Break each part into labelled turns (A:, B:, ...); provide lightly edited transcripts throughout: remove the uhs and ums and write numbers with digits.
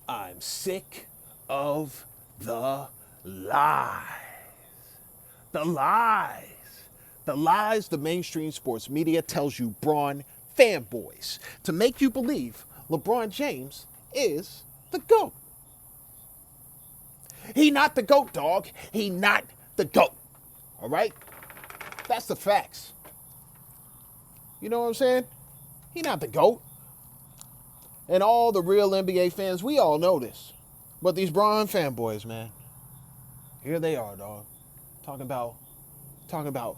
A: I'm sick of the lies. The lies. The lies the mainstream sports media tells you Bron fanboys to make you believe LeBron James is the GOAT. He not the GOAT, dog. He not the GOAT. All right? That's the facts. You know what I'm saying? He not the GOAT. And all the real NBA fans, we all know this. But these Bron fanboys, man, here they are, dog. Talking about,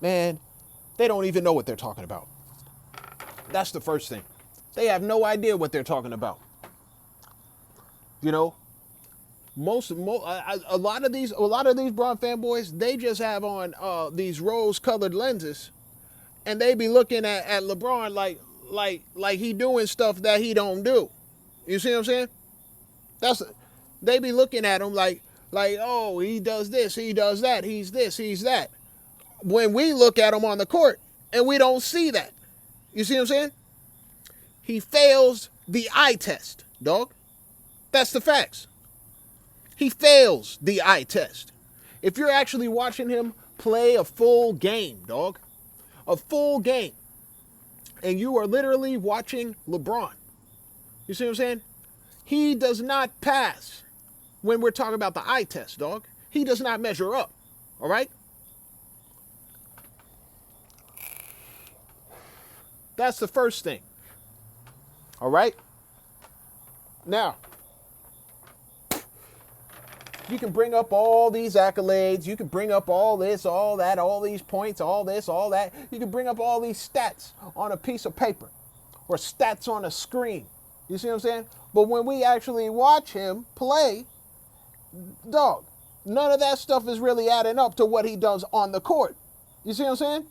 A: man, they don't even know what they're talking about. That's the first thing. They have no idea what they're talking about. You know, a lot of these Bron fanboys, they just have on these rose-colored lenses, and they be looking at LeBron like he doing stuff that he don't do. You see what I'm saying? They be looking at him like, oh, he does this, he does that, he's this, he's that. When we look at him on the court and we don't see that. You see what I'm saying? He fails the eye test, dog. That's the facts. He fails the eye test. If you're actually watching him play a full game, dog, a full game, and you are literally watching LeBron, you see what I'm saying? He does not pass when we're talking about the eye test, dog. He does not measure up, all right? That's the first thing, all right? Now, you can bring up all these accolades. You can bring up all this, all that, all these points, all this, all that. You can bring up all these stats on a piece of paper or stats on a screen. You see what I'm saying? But when we actually watch him play, dog, none of that stuff is really adding up to what he does on the court. You see what I'm saying?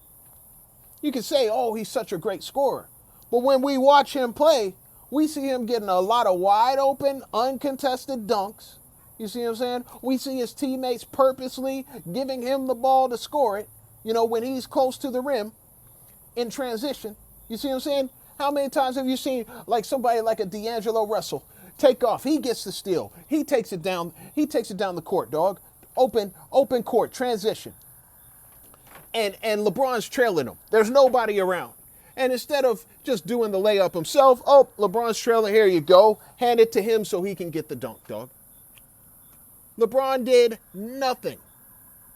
A: You can say, oh, he's such a great scorer. But when we watch him play, we see him getting a lot of wide open, uncontested dunks. You see what I'm saying? We see his teammates purposely giving him the ball to score it, you know, when he's close to the rim in transition. You see what I'm saying? How many times have you seen like somebody like a D'Angelo Russell take off? He gets the steal. He takes it down. He takes it down the court, dog. Open court, transition. And LeBron's trailing him. There's nobody around. And instead of just doing the layup himself, oh, LeBron's trailing, here you go. Hand it to him so he can get the dunk, dog. LeBron did nothing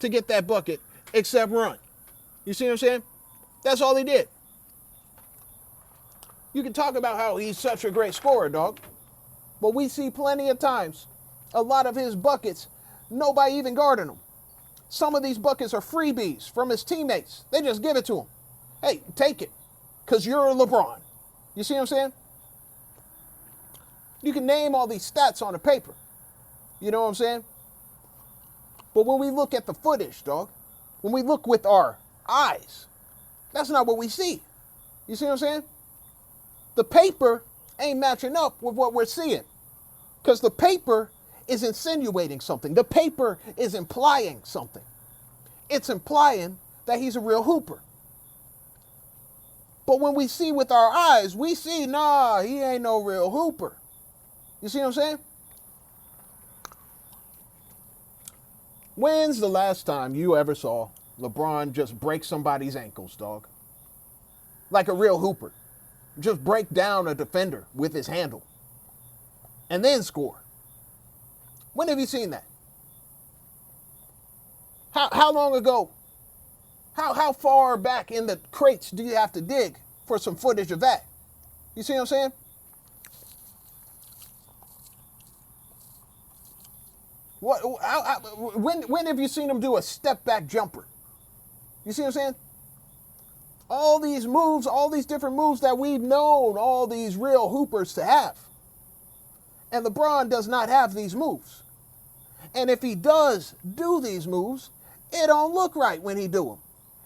A: to get that bucket except run. You see what I'm saying? That's all he did. You can talk about how he's such a great scorer, dog. But we see plenty of times, a lot of his buckets, nobody even guarding them. Some of these buckets are freebies from his teammates. They just give it to him. Hey, take it, because you're LeBron. You see what I'm saying? You can name all these stats on the paper. You know what I'm saying? But when we look at the footage, dog, when we look with our eyes, that's not what we see. You see what I'm saying? The paper ain't matching up with what we're seeing. Because the paper is insinuating something. The paper is implying something. It's implying that he's a real hooper. But when we see with our eyes, we see, nah, he ain't no real hooper. You see what I'm saying? When's the last time you ever saw LeBron just break somebody's ankles, dog? Like a real hooper. Just break down a defender with his handle. And then score. When have you seen that? How long ago? How far back in the crates do you have to dig for some footage of that? You see what I'm saying? When have you seen him do a step back jumper? You see what I'm saying? All these moves, all these different moves that we've known all these real hoopers to have. And LeBron does not have these moves. And if he does do these moves, it don't look right when he do them.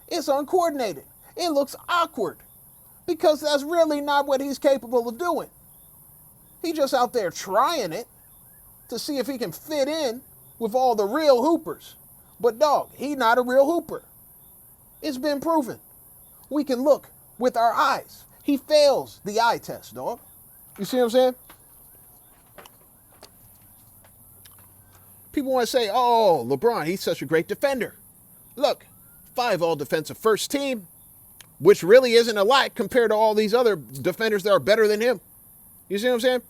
A: It's uncoordinated. It looks awkward because that's really not what he's capable of doing. He's just out there trying it to see if he can fit in with all the real hoopers. But dog, he not a real hooper. It's been proven. We can look with our eyes. He fails the eye test, dog. You see what I'm saying? People want to say, oh, LeBron, he's such a great defender. Look, 5 all-defensive first team, which really isn't a lot compared to all these other defenders that are better than him. You see what I'm saying?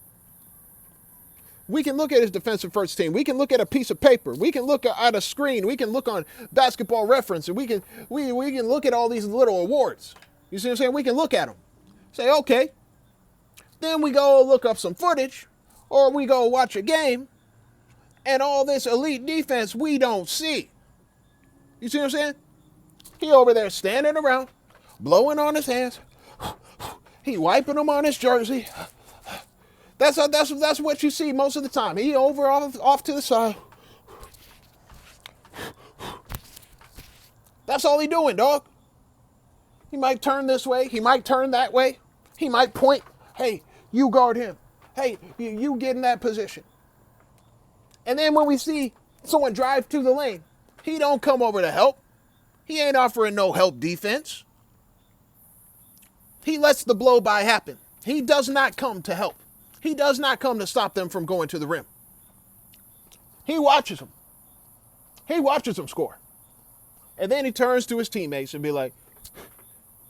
A: We can look at his defensive first team. We can look at a piece of paper. We can look at a screen. We can look on Basketball Reference, and we can look at all these little awards. You see what I'm saying? We can look at them. Say, okay. Then we go look up some footage, or we go watch a game, and all this elite defense we don't see. You see what I'm saying? He over there standing around, blowing on his hands. He wiping them on his jersey. That's what you see most of the time. He off to the side. That's all he doing, dog. He might turn this way. He might turn that way. He might point. Hey, you guard him. Hey, you get in that position. And then when we see someone drive to the lane, he don't come over to help. He ain't offering no help defense. He lets the blow by happen. He does not come to help. He does not come to stop them from going to the rim. He watches them. He watches them score. And then he turns to his teammates and be like,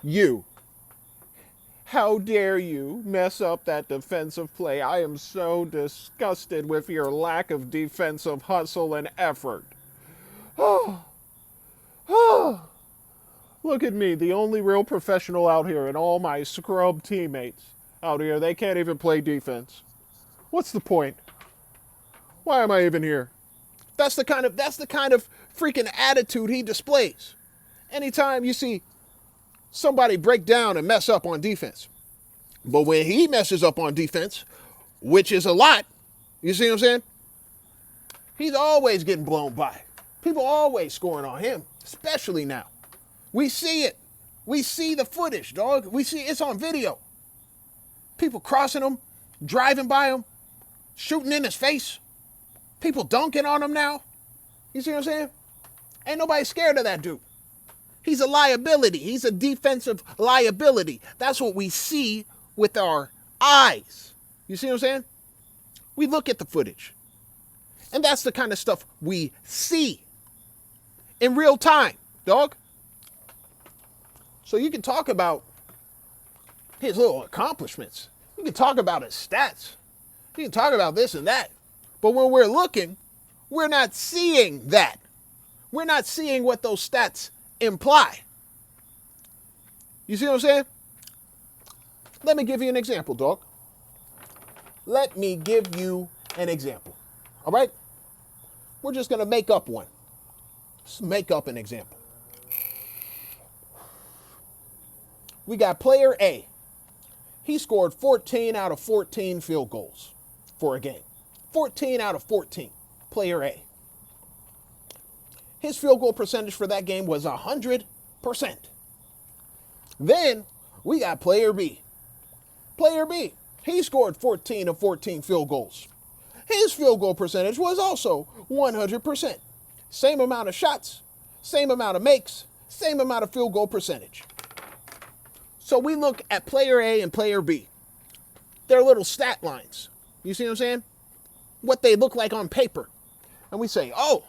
A: you, how dare you mess up that defensive play? I am so disgusted with your lack of defensive hustle and effort. Look at me, the only real professional out here, and all my scrub teammates out here, they can't even play defense. What's the point? Why am I even here? That's the kind of freaking attitude he displays. Anytime you see somebody break down and mess up on defense. But when he messes up on defense, which is a lot, you see what I'm saying? He's always getting blown by. People always scoring on him, especially now. We see it. We see the footage, dog. We see it's on video. People crossing him, driving by him, shooting in his face. People dunking on him now. You see what I'm saying? Ain't nobody scared of that dude. He's a liability. He's a defensive liability. That's what we see with our eyes. You see what I'm saying? We look at the footage. And that's the kind of stuff we see in real time, dog. So you can talk about his little accomplishments. You can talk about his stats. You can talk about this and that. But when we're looking, we're not seeing that. We're not seeing what those stats imply. You see what I'm saying? Let me give you an example, dog. Let me give you an example. All right? We're just going to make up one. Let's make up an example. We got player A. He scored 14 out of 14 field goals for a game. 14 out of 14. Player A. His field goal percentage for that game was 100%. Then we got player B. Player B. He scored 14 of 14 field goals. His field goal percentage was also 100%. Same amount of shots, same amount of makes, same amount of field goal percentage. So we look at player A and player B. Their little stat lines. You see what I'm saying? What they look like on paper. And we say, oh,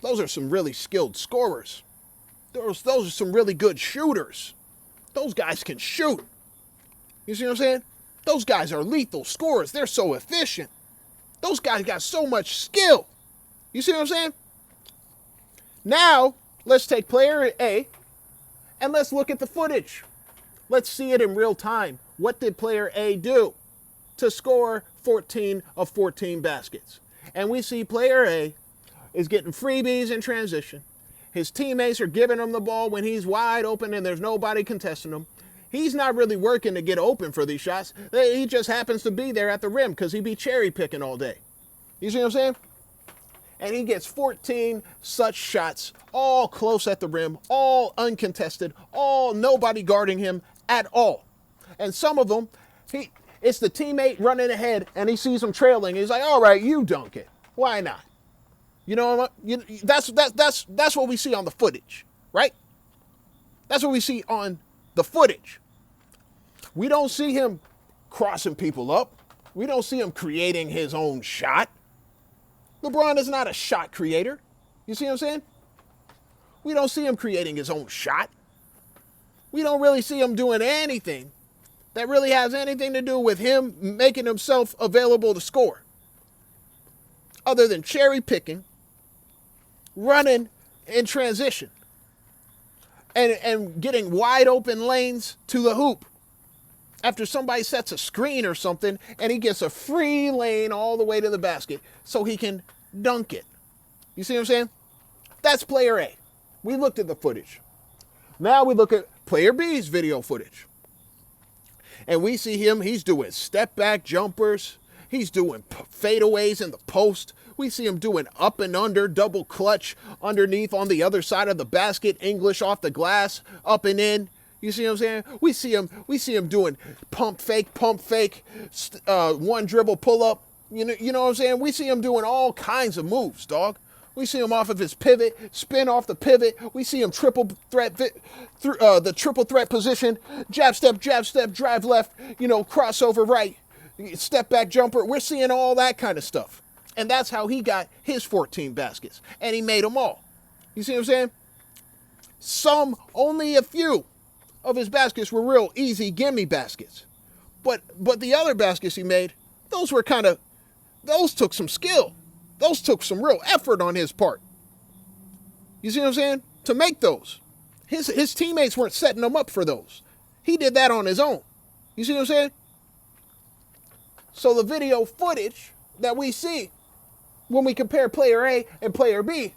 A: those are some really skilled scorers. Those are some really good shooters. Those guys can shoot. You see what I'm saying? Those guys are lethal scorers. They're so efficient. Those guys got so much skill. You see what I'm saying? Now, let's take player A and let's look at the footage. Let's see it in real time. What did player A do to score 14 of 14 baskets? And we see player A is getting freebies in transition. His teammates are giving him the ball when he's wide open and there's nobody contesting him. He's not really working to get open for these shots. He just happens to be there at the rim because he be cherry picking all day. You see what I'm saying? And he gets 14 such shots, all close at the rim, all uncontested, all nobody guarding him at all. And some of them, it's the teammate running ahead and he sees him trailing. He's like, all right, you dunk it. Why not? You know, that's what we see on the footage, right? That's what we see on the footage. We don't see him crossing people up. We don't see him creating his own shot. LeBron is not a shot creator. You see what I'm saying? We don't see him creating his own shot. We don't really see him doing anything that really has anything to do with him making himself available to score, other than cherry picking, running in transition, and getting wide open lanes to the hoop after somebody sets a screen or something and he gets a free lane all the way to the basket so he can dunk it. You see what I'm saying? That's player A. We looked at the footage. Now we look at player B's video footage. And we see him, he's doing step back jumpers. He's doing fadeaways in the post. We see him doing up and under, double clutch underneath on the other side of the basket, English off the glass, up and in. You see what I'm saying? We see him doing pump fake, one dribble pull up. You know what I'm saying? We see him doing all kinds of moves, dog. We see him off of his pivot, spin off the pivot. We see him triple threat through the triple threat position, jab step, drive left, crossover right, step back jumper. We're seeing all that kind of stuff. And that's how he got his 14 baskets. And he made them all. You see what I'm saying? Only a few of his baskets were real easy gimme baskets. But the other baskets he made, those took some skill. Those took some real effort on his part. You see what I'm saying? To make those. His teammates weren't setting him up for those. He did that on his own. You see what I'm saying? So the video footage that we see when we compare player A and player B,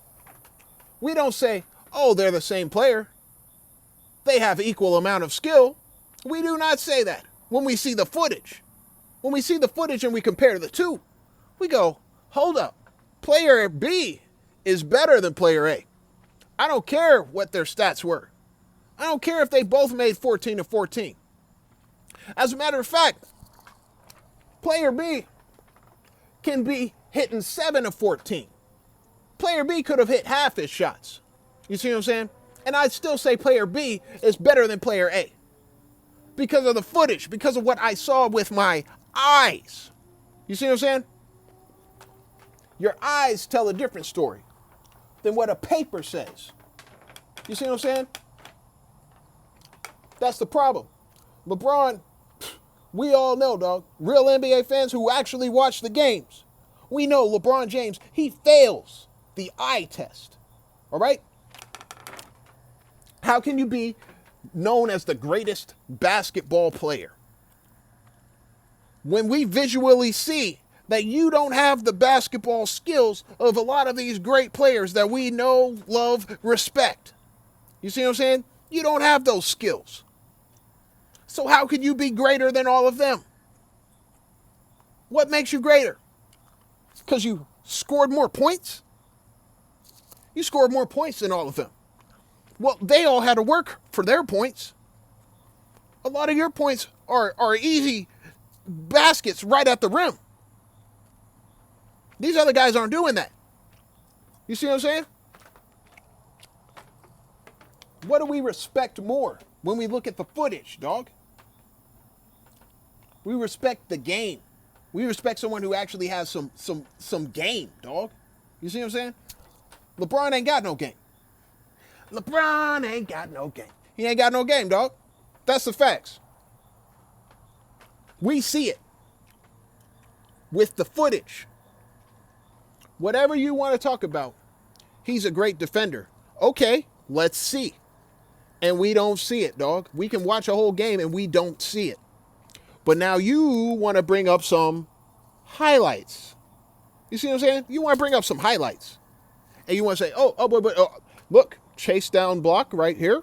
A: we don't say, oh, they're the same player. They have equal amount of skill. We do not say that when we see the footage. When we see the footage and we compare the two, we go, hold up. Player B is better than player A. I don't care what their stats were. I don't care if they both made 14 to 14. As a matter of fact, player B can be hitting 7 of 14. Player B could have hit half his shots. You see what I'm saying? And I'd still say player B is better than player A because of the footage, because of what I saw with my eyes. You see what I'm saying? Your eyes tell a different story than what a paper says. You see what I'm saying? That's the problem. LeBron, we all know, dog, real NBA fans who actually watch the games, we know LeBron James, he fails the eye test. All right? How can you be known as the greatest basketball player when we visually see that you don't have the basketball skills of a lot of these great players that we know, love, respect? You see what I'm saying? You don't have those skills. So how could you be greater than all of them? What makes you greater? Because you scored more points? You scored more points than all of them. Well, they all had to work for their points. A lot of your points are easy baskets right at the rim. These other guys aren't doing that. You see what I'm saying? What do we respect more when we look at the footage, dog? We respect the game. We respect someone who actually has some game, dog. You see what I'm saying? LeBron ain't got no game. LeBron ain't got no game. He ain't got no game, dog. That's the facts. We see it with the footage. Whatever you want to talk about, he's a great defender. Okay, let's see. And we don't see it, dog. We can watch a whole game and we don't see it. But now you want to bring up some highlights. You see what I'm saying? You want to bring up some highlights. And you want to say, look, chase down block right here.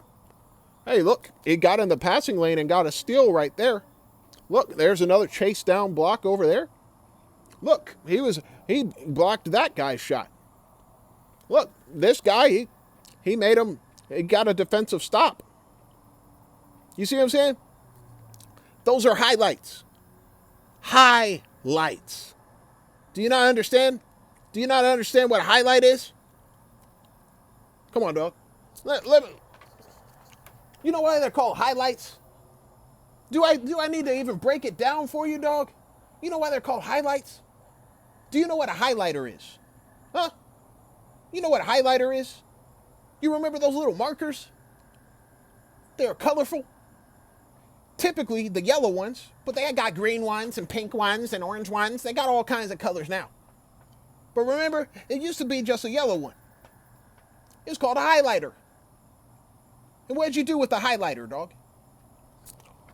A: Hey, look, it got in the passing lane and got a steal right there. Look, there's another chase down block over there. Look, he blocked that guy's shot. Look, this guy, he got a defensive stop. You see what I'm saying? Those are highlights. Highlights. Do you not understand? Do you not understand what a highlight is? Come on, dog. Let me. You know why they're called highlights? Do I need to even break it down for you, dog? You know why they're called highlights? Do you know what a highlighter is? Huh? You know what a highlighter is? You remember those little markers? They're colorful. Typically the yellow ones, but they got green ones and pink ones and orange ones. They got all kinds of colors now. But remember, it used to be just a yellow one. It's called a highlighter. And what did you do with the highlighter, dog?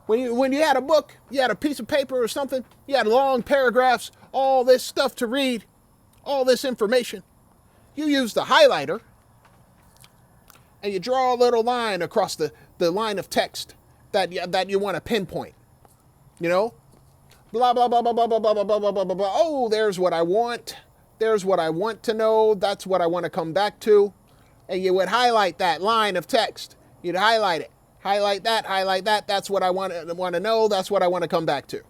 A: When you had a book, you had a piece of paper or something, you had long paragraphs, all this stuff to read, all this information. You use the highlighter and you draw a little line across the line of text that you want to pinpoint. You know? Blah, blah, blah, blah, blah, blah, blah, blah, blah, blah, blah, blah. Oh, there's what I want. There's what I want to know. That's what I want to come back to. And you would highlight that line of text. You'd highlight it. Highlight that, highlight that. That's what I want to know. That's what I want to come back to.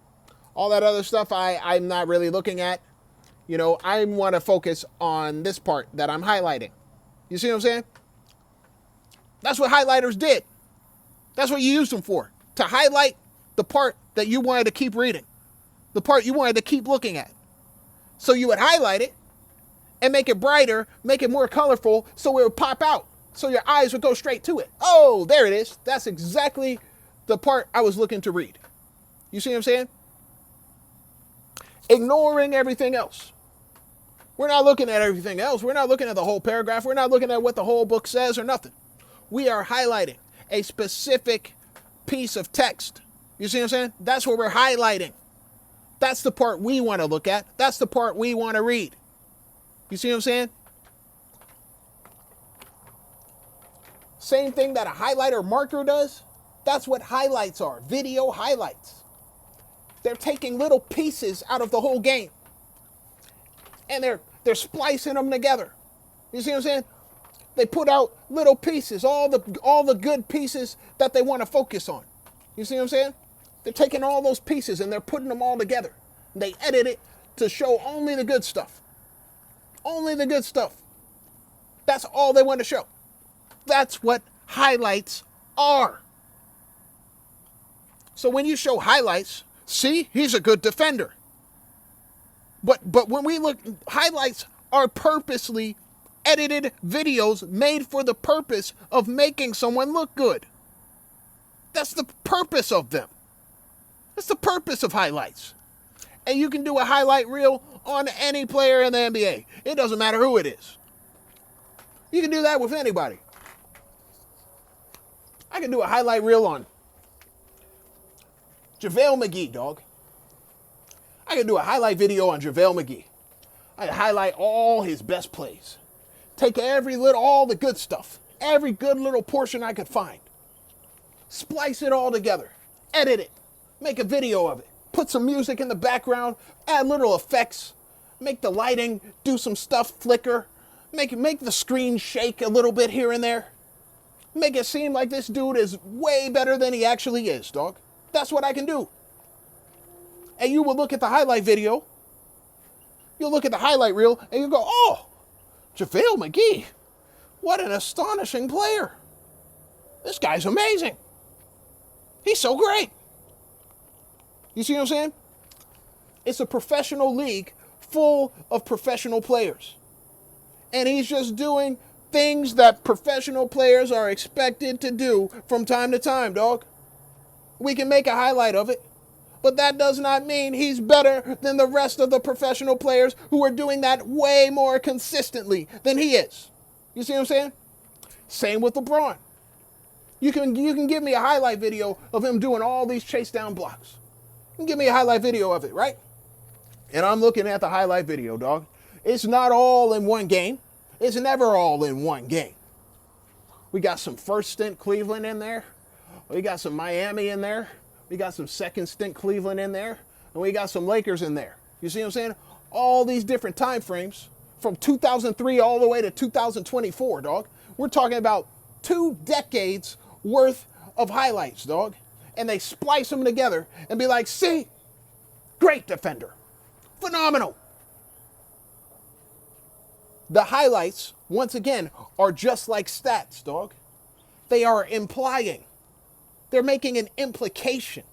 A: All that other stuff I'm not really looking at. You know, I want to focus on this part that I'm highlighting. You see what I'm saying? That's what highlighters did. That's what you used them for. To highlight the part that you wanted to keep reading. The part you wanted to keep looking at. So you would highlight it and make it brighter, make it more colorful so it would pop out. So your eyes would go straight to it. Oh, there it is. That's exactly the part I was looking to read. You see what I'm saying? Ignoring everything else. We're not looking at everything else. We're not looking at the whole paragraph. We're not looking at what the whole book says or nothing. We are highlighting a specific piece of text. You see what I'm saying? That's what we're highlighting. That's the part we want to look at. That's the part we want to read. You see what I'm saying? Same thing that a highlighter marker does. That's what highlights are. Video highlights. They're taking little pieces out of the whole game. And they're splicing them together. You see what I'm saying? They put out little pieces, all the good pieces that they want to focus on. You see what I'm saying? They're taking all those pieces and they're putting them all together. They edit it to show only the good stuff. Only the good stuff. That's all they want to show. That's what highlights are. So when you show highlights, see, he's a good defender. But when we look, highlights are purposely edited videos made for the purpose of making someone look good. That's the purpose of them. That's the purpose of highlights. And you can do a highlight reel on any player in the NBA. It doesn't matter who it is. You can do that with anybody. I can do a highlight reel on JaVale McGee, dog. I can do a highlight video on JaVale McGee. I can highlight all his best plays. Take all the good stuff. Every good little portion I could find. Splice it all together. Edit it. Make a video of it. Put some music in the background. Add little effects. Make the lighting do some stuff, flicker. Make the screen shake a little bit here and there. Make it seem like this dude is way better than he actually is, dog. That's what I can do. And you will look at the highlight video. You'll look at the highlight reel and you go, oh, JaVale McGee. What an astonishing player. This guy's amazing. He's so great. You see what I'm saying? It's a professional league full of professional players. And he's just doing things that professional players are expected to do from time to time, dog. We can make a highlight of it, but that does not mean he's better than the rest of the professional players who are doing that way more consistently than he is. You see what I'm saying? Same with LeBron. You can give me a highlight video of him doing all these chase down blocks. You can give me a highlight video of it, right? And I'm looking at the highlight video, dog. It's not all in one game. It's never all in one game. We got some first stint Cleveland in there. We got some Miami in there. We got some second stint Cleveland in there. And we got some Lakers in there. You see what I'm saying? All these different time frames from 2003 all the way to 2024, dog. We're talking about 2 decades worth of highlights, dog. And they splice them together and be like, see, great defender. Phenomenal. The highlights, once again, are just like stats, dog. They are implying. They're making an implication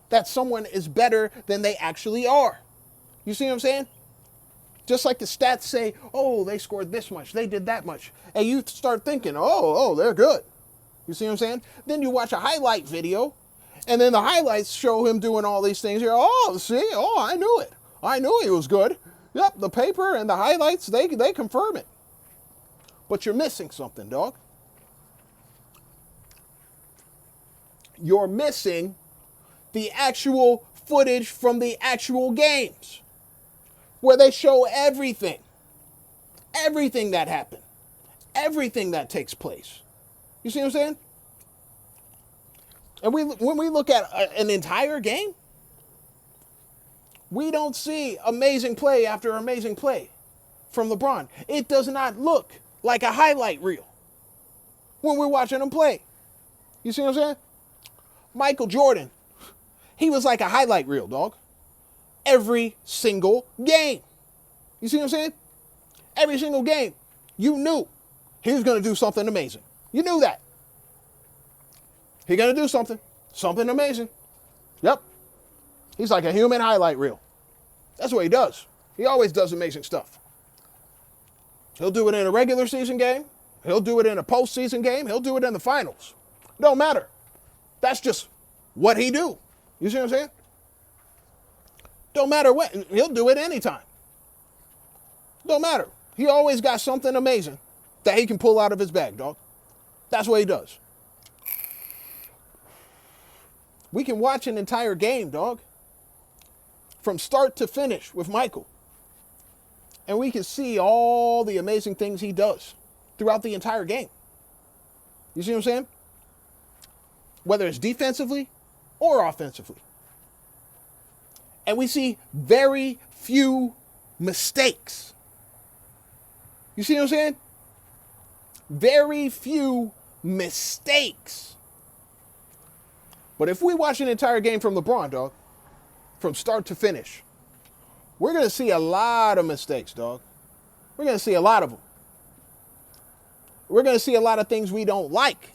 A: that someone is better than they actually are. You see what I'm saying? Just like the stats say, oh, they scored this much, they did that much. And you start thinking, oh, they're good. You see what I'm saying? Then you watch a highlight video, and then the highlights show him doing all these things. You're, I knew it. I knew he was good. Yep, the paper and the highlights, they confirm it. But you're missing something, dog. You're missing the actual footage from the actual games, where they show everything that happened, everything that takes place. You see what I'm saying? And when we look at an entire game, we don't see amazing play after amazing play from LeBron. It does not look like a highlight reel when we're watching him play. You see what I'm saying? Michael Jordan, he was like a highlight reel, dog. Every single game. You see what I'm saying? Every single game. You knew he was going to do something amazing. You knew that. He's going to do something amazing. Yep. He's like a human highlight reel. That's what he does. He always does amazing stuff. He'll do it in a regular season game. He'll do it in a postseason game. He'll do it in the finals. Don't matter. That's just what he do. You see what I'm saying? Don't matter what. He'll do it anytime. Don't matter. He always got something amazing that he can pull out of his bag, dog. That's what he does. We can watch an entire game, dog, from start to finish with Michael. And we can see all the amazing things he does throughout the entire game. You see what I'm saying? Whether it's defensively or offensively. And we see very few mistakes. You see what I'm saying? Very few mistakes. But if we watch an entire game from LeBron, dog, from start to finish, we're going to see a lot of mistakes, dog. We're going to see a lot of them. We're going to see a lot of things we don't like.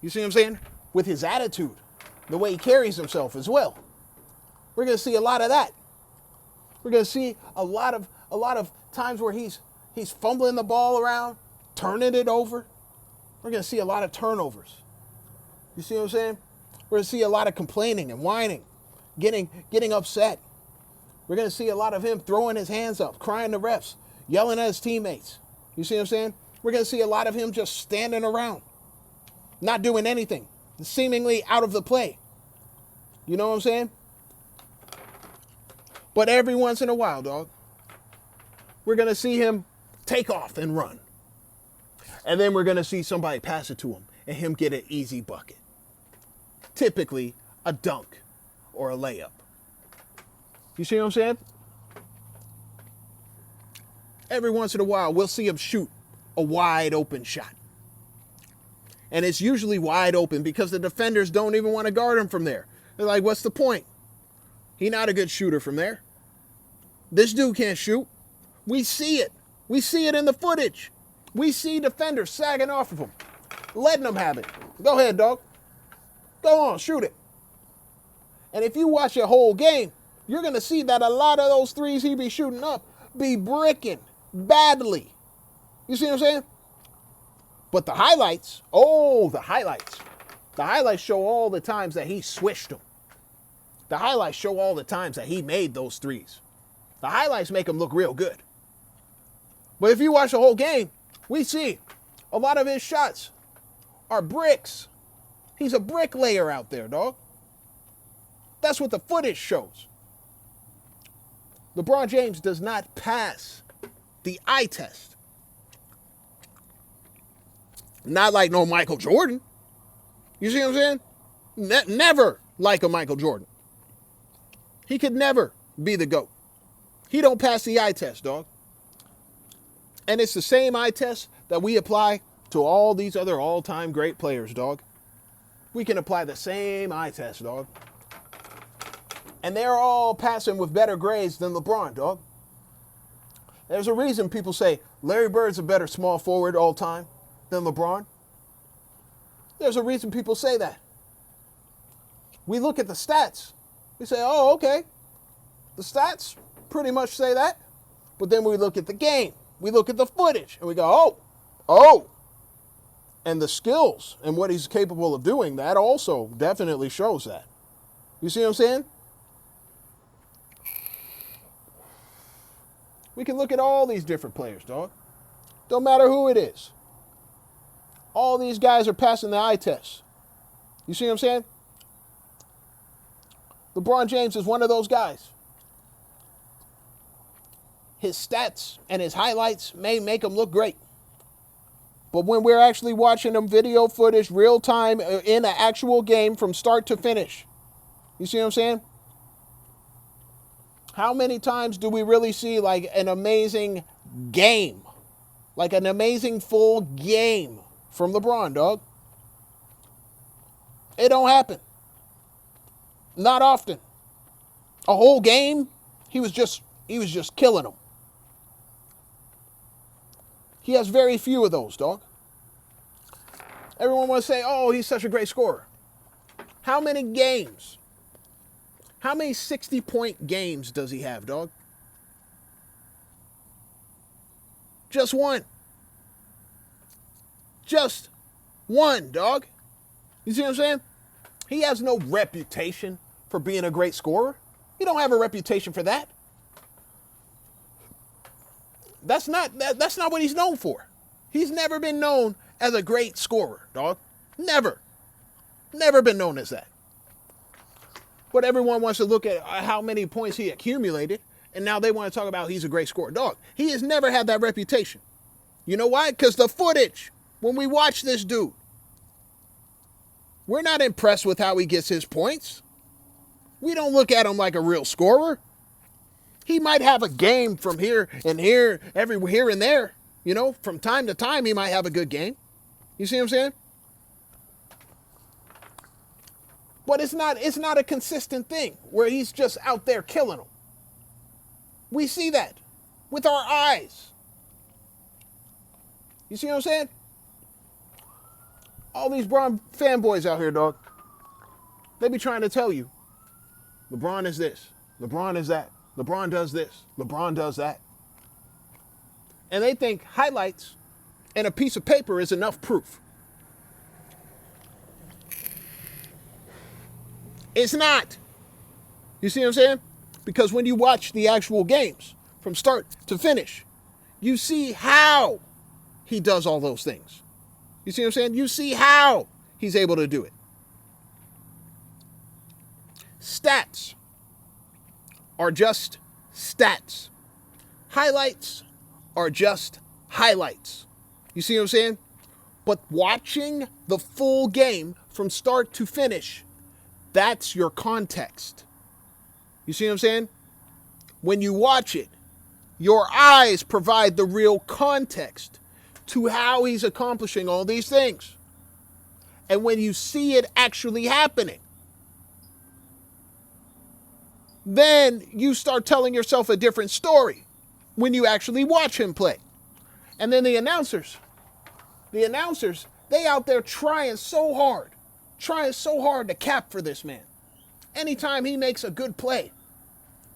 A: You see what I'm saying? With his attitude, the way he carries himself as well. We're going to see a lot of that. We're going to see a lot of times where he's fumbling the ball around, turning it over. We're going to see a lot of turnovers. You see what I'm saying? We're going to see a lot of complaining and whining, getting upset. We're going to see a lot of him throwing his hands up, crying to refs, yelling at his teammates. You see what I'm saying? We're going to see a lot of him just standing around, not doing anything, seemingly out of the play. You know what I'm saying? But every once in a while, dog, we're going to see him take off and run. And then we're going to see somebody pass it to him and him get an easy bucket. Typically a dunk or a layup. You see what I'm saying? Every once in a while, we'll see him shoot a wide open shot. And it's usually wide open because the defenders don't even want to guard him from there. They're like, what's the point? He's not a good shooter from there. This dude can't shoot. We see it. We see it in the footage. We see defenders sagging off of him, letting him have it. Go ahead, dog. Go on, shoot it. And if you watch a whole game, you're going to see that a lot of those threes he be shooting up be bricking badly. You see what I'm saying? But the highlights, the highlights show all the times that he swished them. The highlights show all the times that he made those threes. The highlights make him look real good. But if you watch the whole game, we see a lot of his shots are bricks. He's a bricklayer out there, dog. That's what the footage shows. LeBron James does not pass the eye test. Not like no Michael Jordan. You see what I'm saying? Never like a Michael Jordan. He could never be the GOAT. He don't pass the eye test, dog. And it's the same eye test that we apply to all these other all-time great players, dog. We can apply the same eye test, dog. And they're all passing with better grades than LeBron, dog. There's a reason people say Larry Bird's a better small forward all time than LeBron. There's a reason people say that. We look at the stats. We say, oh, okay. The stats pretty much say that. But then we look at the game. We look at the footage and we go, oh. And the skills and what he's capable of doing, that also definitely shows that. You see what I'm saying? We can look at all these different players, dog. Don't matter who it is. All these guys are passing the eye test. You see what I'm saying? LeBron James is one of those guys. His stats and his highlights may make him look great. But when we're actually watching them video footage, real time, in an actual game from start to finish, you see what I'm saying? How many times do we really see like an amazing game? Like an amazing full game from LeBron, dog? It don't happen. Not often. A whole game, he was just killing them. He has very few of those, dog. Everyone wants to say, oh, he's such a great scorer. How many games? How many 60-point games does he have, dog? Just one. Just one, dog. You see what I'm saying? He has no reputation for being a great scorer. He don't have a reputation for that. That's not what he's known for. He's never been known as a great scorer, dog. Never. Never been known as that. But everyone wants to look at how many points he accumulated, and now they want to talk about he's a great scorer. Dog, he has never had that reputation. You know why? Because the footage, when we watch this dude, we're not impressed with how he gets his points. We don't look at him like a real scorer. He might have a game from here and here, here and there. You know, from time to time, he might have a good game. You see what I'm saying? But it's not a consistent thing where he's just out there killing them. We see that with our eyes. You see what I'm saying? All these LeBron fanboys out here, dog, they be trying to tell you, LeBron is this, LeBron is that, LeBron does this, LeBron does that. And they think highlights and a piece of paper is enough proof. It's not. You see what I'm saying? Because when you watch the actual games from start to finish, you see how he does all those things. You see what I'm saying? You see how he's able to do it. Stats are just stats. Highlights are just highlights. You see what I'm saying? But watching the full game from start to finish, that's your context. You see what I'm saying? When you watch it, your eyes provide the real context to how he's accomplishing all these things. And when you see it actually happening, then you start telling yourself a different story when you actually watch him play. And then the announcers, they out there trying so hard to cap for this man. Anytime he makes a good play,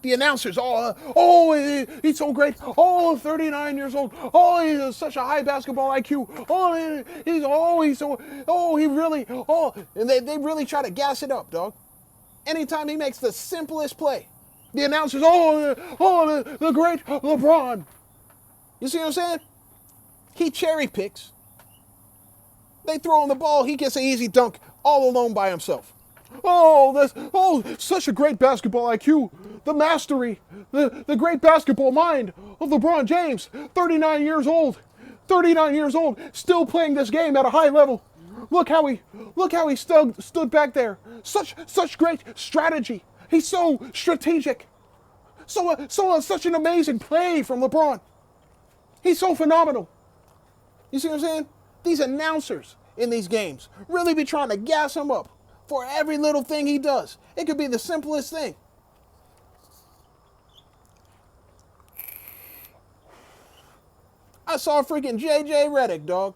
A: the announcers, he's so great. 39 years old. He has such a high basketball IQ. And they really try to gas it up, dog. Anytime he makes the simplest play, the announcers, the great LeBron. You see what I'm saying? He cherry picks. They throw him the ball. He gets an easy dunk all alone by himself. Such a great basketball IQ. The mastery, the great basketball mind of LeBron James, 39 years old, still playing this game at a high level. Look how he stood back there. Such great strategy. He's so strategic. Such an amazing play from LeBron. He's so phenomenal. You see what I'm saying? These announcers in these games really be trying to gas him up for every little thing he does. It could be the simplest thing. I saw freaking J.J. Redick, dog.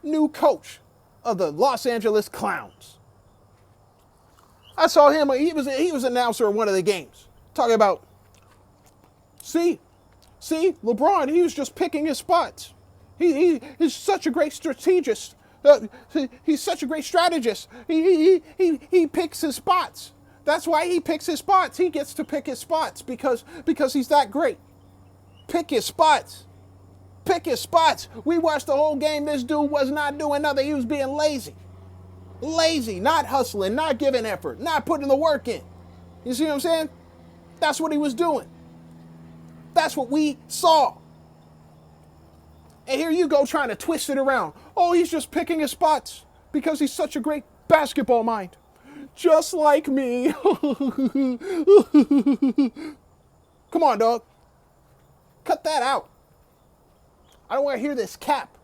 A: New coach of the Los Angeles Clowns. I saw him, he was announcer in one of the games, talking about See, LeBron, he was just picking his spots. He's such a great strategist. He's such a great strategist. He picks his spots. That's why he picks his spots. He gets to pick his spots because he's that great. Pick his spots. Pick his spots. We watched the whole game. This dude was not doing nothing. He was being lazy. Lazy, not hustling, not giving effort, not putting the work in. You see what I'm saying? That's what he was doing. That's what we saw. And here you go trying to twist it around. Oh, he's just picking his spots because he's such a great basketball mind. Just like me. Come on, dog. Cut that out. I don't want to hear this cap.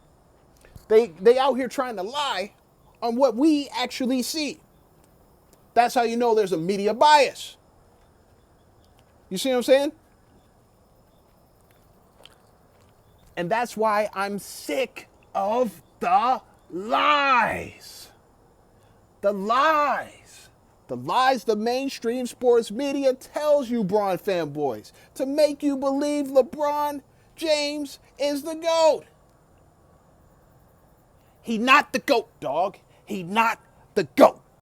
A: They out here trying to lie on what we actually see. That's how you know there's a media bias. You see what I'm saying? And that's why I'm sick of the lies. The lies. The lies the mainstream sports media tells you, Bron fanboys, to make you believe LeBron James is the GOAT. He not the GOAT, dog. He not the GOAT.